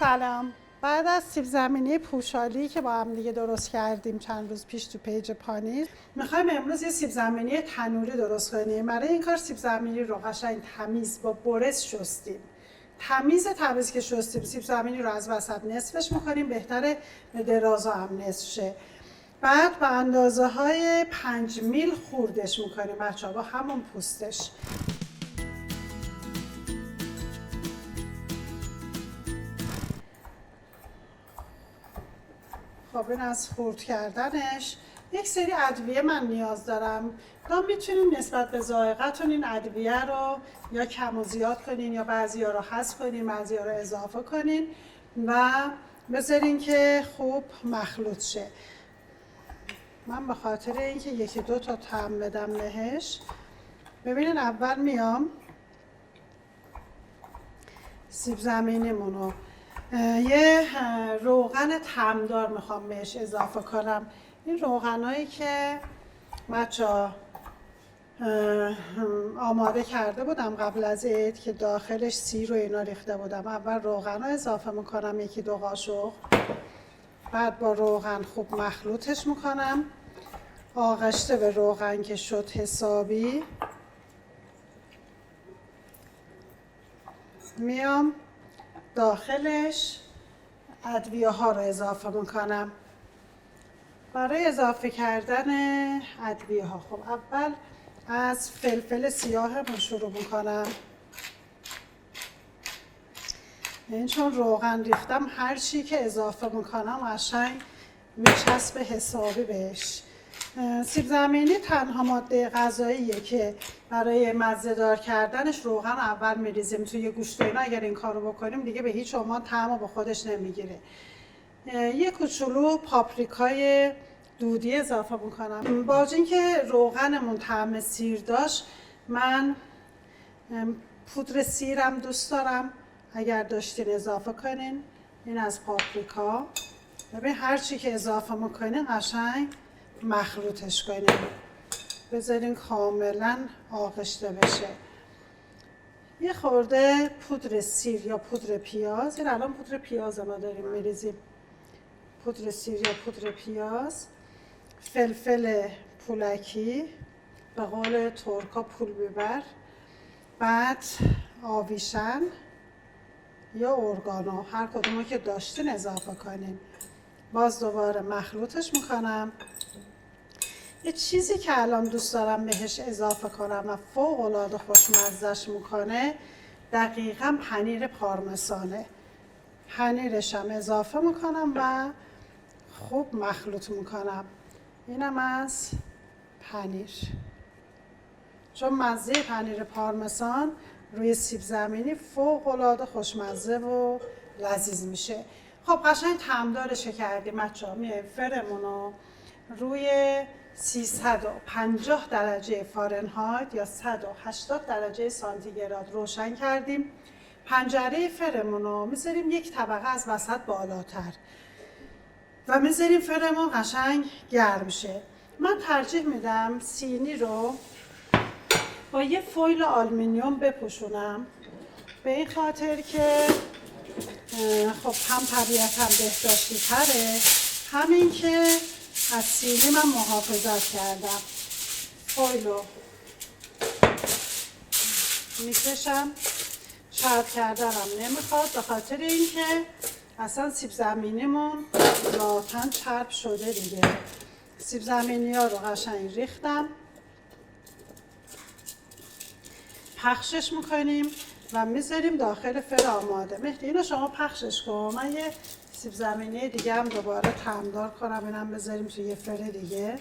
سلام. بعد از سیب زمینی پوشالی که با هم دیگه درست کردیم چند روز پیش تو پیج پانیر، میخوایم امروز یه سیب زمینی تنوری درست کنیم. برای این کار سیب زمینی رو قشنگ تمیز با برس شستیم. تمیز که شستیم، سیب زمینی رو از وسط نصفش میکنیم، بهتره به درازا هم نصف شه. بعد به اندازه های 5 میل خوردش میکنیم بچه‌ها با همون پوستش. خب این از خورد کردنش. یک سری ادویه من نیاز دارم. تا میتونین نسبت به ذائقه‌تون این ادویه رو یا کم و زیاد کنین یا بعضی‌ها رو حذف کنین، بعضی‌ها رو اضافه کنین و بذارین که خوب مخلوط شه. من به خاطر اینکه یکی دو تا طعم بدم بهش، ببینین اول میام سیب زمینیمونو یه روغن طعمدار میخوام بهش اضافه کنم. این روغنایی که بچه‌ها آماده کرده بودم قبل از عید که داخلش سیر و اینا ریخته بودم. اول روغن رو اضافه میکنم، یکی دو قاشق. بعد با روغن خوب مخلوطش میکنم. آغشته به روغن که شد حسابی، میام داخلش ادویه ها رو اضافه میکنم. برای اضافه کردن ادویه ها خب اول از فلفل سیاه شروع میکنم. این چون روغن ریختم هر چی که اضافه میکنم قشنگ میچسبه حسابی بهش. سیب زمینی تنها ماده غذاییه که برای مزه دار کردنش روغن اول میریزیم توی گوشت و اینا. اگر این کارو بکنیم دیگه به هیچ عنوان طعمو به خودش نمیگیره. یه کوچولو پاپریکای دودی اضافه میکنم. با اینکه روغنمون طعم سیر داشت، من پودر سیرم دوست دارم، اگر داشتین اضافه کنین. این از پاپریکا. ببین هر چی که اضافه میکنین قشنگ مخلوطش کنین، بذارین کاملا آغشته بشه. یه خورده پودر سیر یا پودر پیاز، این الان پودر پیاز ما داریم میریزیم، پودر سیر یا پودر پیاز، فلفل پولکی، به قول ترکا پول بیبر، بعد آویشن یا اورگانو، هر کدومو که داشتین اضافه کنین. باز دوباره مخلوطش میکنم. یه چیزی که الان دوست دارم بهش اضافه کنم و فوق العاده خوشمزه‌ش میکنه دقیقاً پنیر پارمسانه. پنیرش هم اضافه میکنم و خوب مخلوط میکنم. اینم از پنیر، چون مزه پنیر پارمسان روی سیب زمینی فوق العاده خوشمزه و لذیذ میشه. خب قشنگ طعمدارش کردیم بچه‌ها. میایم فرمون رو روی 350 درجه فارنهایت یا 180 درجه سانتیگراد روشن کردیم. پنجره فرمون رو میذاریم یک طبقه از وسط بالاتر و میذاریم فرمون قشنگ گرم شه. من ترجیح میدم سینی رو با یه فویل آلومینیوم بپوشونم، به این خاطر که خب هم طبیعتاً بهداشتی تره، همین که از سینی من محافظت کردم. فویل رو میکشم، چرب کردنم نمیخواد به خاطر اینکه اصلا سیب زمینیمون ذاتاً چرب شده دیگه. سیب زمینی ها رو قشنگ ریختم، پخشش میکنیم و میذاریم داخل فر آماده. مهدی اینو شما پخشش کن، من یه سیب زمینی دیگه هم دوباره طعمدار کنم، اینم بذاریم توی یه فر دیگه.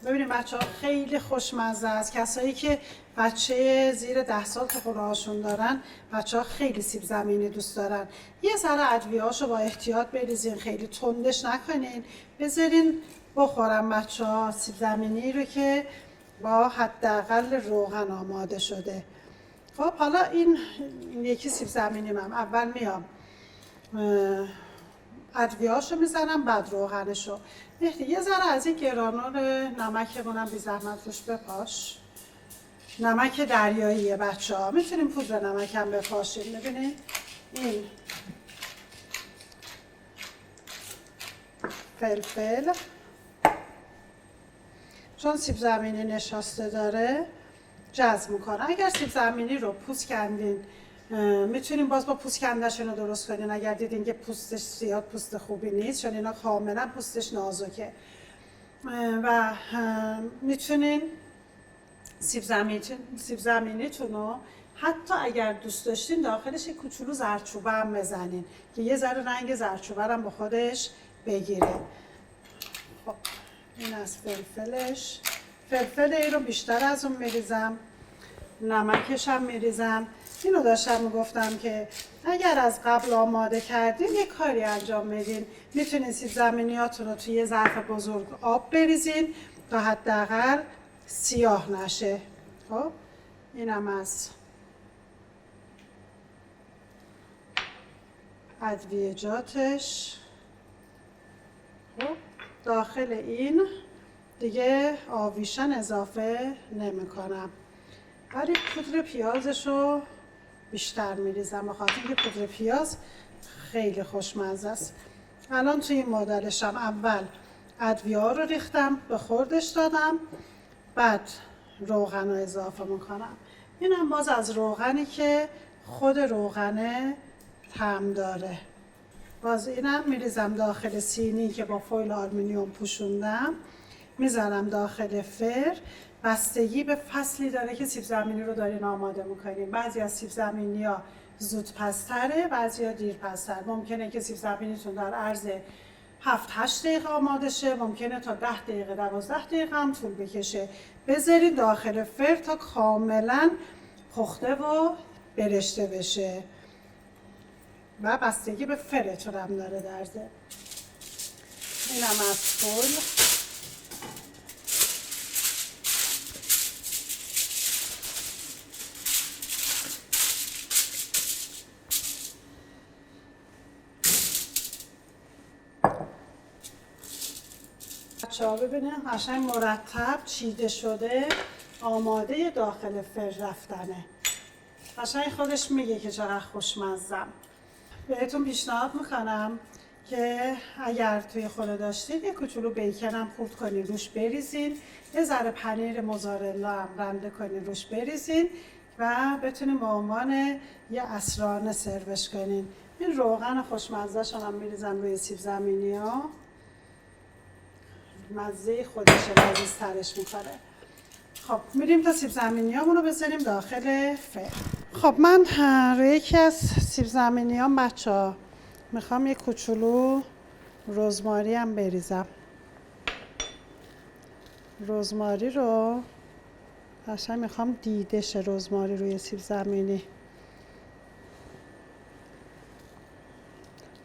ببینید بچه ها خیلی خوشمزه است. کسایی که بچه زیر 10 سال تو خونه هاشون دارن، بچه ها خیلی سیب زمینی دوست دارن. یه ذره ادویه هاشو با احتیاط بریزین، خیلی تندش نکنین، بذارین بخورن بچه ها سیب زمینی رو که با حداقل روغن آماده شده. خب حالا این یکی سیب زمینی من اول میام ادویه‌هاشو میزنم، بعد روغنشو. یه ذره از این گرانول نمکمونم بی زحمت روش بپاش. نمک دریاییه بچه‌ها، میتونیم پودر نمک هم بپاشیم. ببینید این فلفل، چون سیب زمینی نشاسته داره جذب میکنه. اگر سیب زمینی رو پوست کندین میتونین باز با پوست کندشون رو درست کنین اگر دیدین که پوستش زیاد پوست خوبی نیست، چون اینا کاملا پوستش نازکه. و میتونین سیب زمینیتون رو حتی اگر دوست داشتین داخلش یک کوچولو زردچوبه هم بزنین که یه ذره رنگ زردچوبه هم با خودش بگیره. خب این از فلفلش. فلفل این رو بیشتر از اون میریزم، نمکش هم میریزم. اینو داشتم میگفتم که اگر از قبل آماده کردین یه کاری انجام بدین، میتونین سیب زمینیاتون رو توی یه ظرف بزرگ آب بریزین تا حداقل سیاه نشه. خب اینم از ادویجاتش. خب داخل این دیگه آویشن اضافه نمی کنم، ولی پودر پیازش رو بیشتر میریزم بخاطر اینکه پودر پیاز خیلی خوشمزه است. الان توی این مدلشم اول ادویه ها رو ریختم به خوردش دادم، بعد روغن رو اضافه میکنم. اینم باز از روغنی که خود روغنه طعم داره. باز اینم میریزم داخل سینی که با فویل آلومینیوم پوشوندم، میذارم داخل فر. بستگی به فصلی داره که سیب زمینی رو دارین آماده میکنین. بعضی از سیب زمینی ها زود پزتره، بعضی ها دیر پزتر. ممکنه که سیب زمینیتون در عرض 7-8 دقیقه آماده شه، ممکنه تا 10 دقیقه 12 دقیقه هم طول بکشه. بذارید داخل فر تا کاملا پخته و برشته بشه و بستگی به فرتون هم داره در ضمن. اینم از فول. بچه‌ها ببینید قشنگ مرتب چیده شده، آماده داخل فر رفتنه. قشنگ خودش میگه که چقدر خوشمزم. بهتون پیشنهاد میکنم که اگر توی خونه داشتید یه کوچولو بیکن هم خورد کنین روش بریزین، یه ذره پنیر موزارلا هم رنده کنین روش بریزین و بتونین به عنوان یه عصرانه سروش کنین. این روغن خوشمزه شون هم میریزم روی سیب زمینی ها، مزه خودش لذیذ ترش میکنه. خب میریم تا سیب زمینی هامونو بذاریم داخل فر. خب من روی یکی از سیب زمینی ها بچه‌ها میخوام یک کوچولو رزماری هم بریزم. رزماری رو قشنگ میخوام دیده شه رزماری روی سیب زمینی.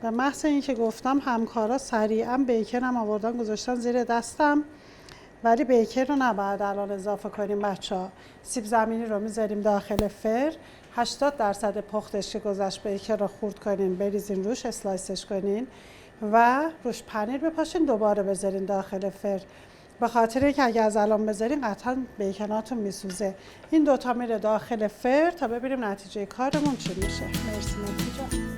به محض اینکه گفتم همکارا سریعا بیکن هم آوردن گذاشتن زیر دستم، ولی بیکن رو نباید الان اضافه کنیم بچه‌ها. سیب زمینی رو میذاریم داخل فر، 80% پختش که گذشت بیکن رو خورد کنین بریزین روش، اسلایسش کنین و روش پنیر بپاشین، دوباره بذارین داخل فر. به خاطر اینکه اگه از الان بذارین قطعا بیکناتون میسوزه. این دوتا میره داخل فر تا ببینیم نتیجه کارمون چی میشه. مرسی نتیجه.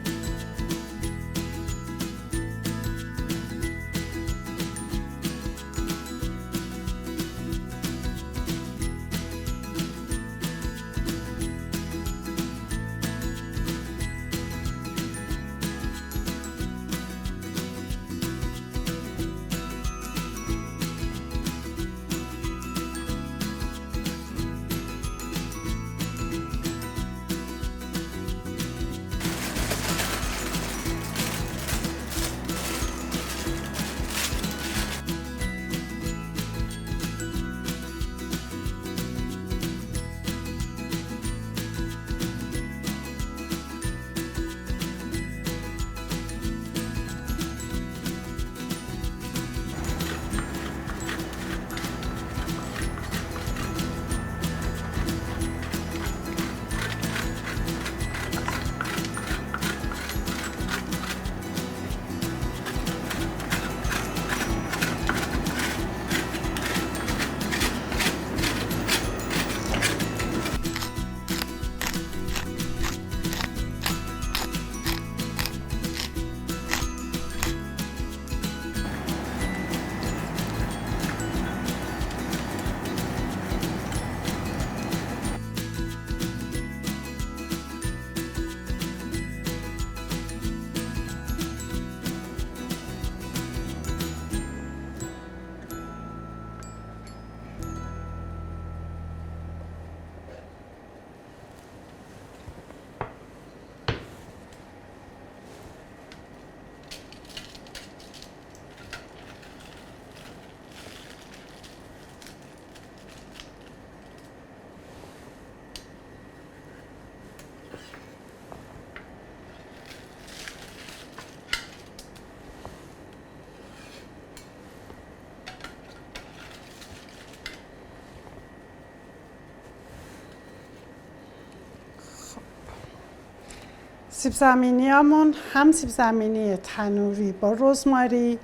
سیب زمینیامون هم سیب زمینی تنوری با رزماری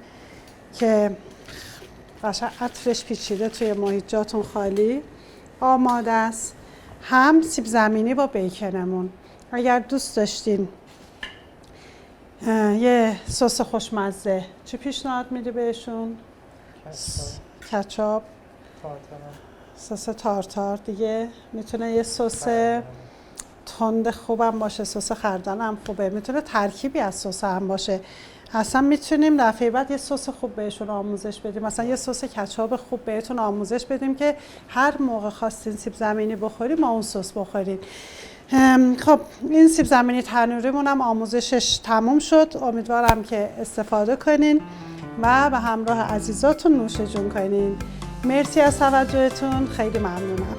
که قشنگ عطرش پیچیده توی محیطجاتون خالی آماده است، هم سیب زمینی با بیکنمون. اگر دوست داشتین یه سس خوشمزه چی پیشنهاد میدی بهشون؟ کچاپ، سس تارتار دیگه، میتونه یه سس تند خوبم باشه، سس خردل هم خوبه، میتونه ترکیبی از سس هم باشه. اصلا میتونیم دفعه بعد یه سس خوب بهشون آموزش بدیم، مثلا یه سس کچاپ خوب بهتون آموزش بدیم که هر موقع خواستین سیب زمینی بخوریم ما اون سس بخوریم. خب این سیب زمینی تنوریمون هم آموزشش تموم شد، امیدوارم که استفاده کنین و به همراه عزیزاتون نوش جون کنین. مرسی از توجهتون، خیلی ممنونم.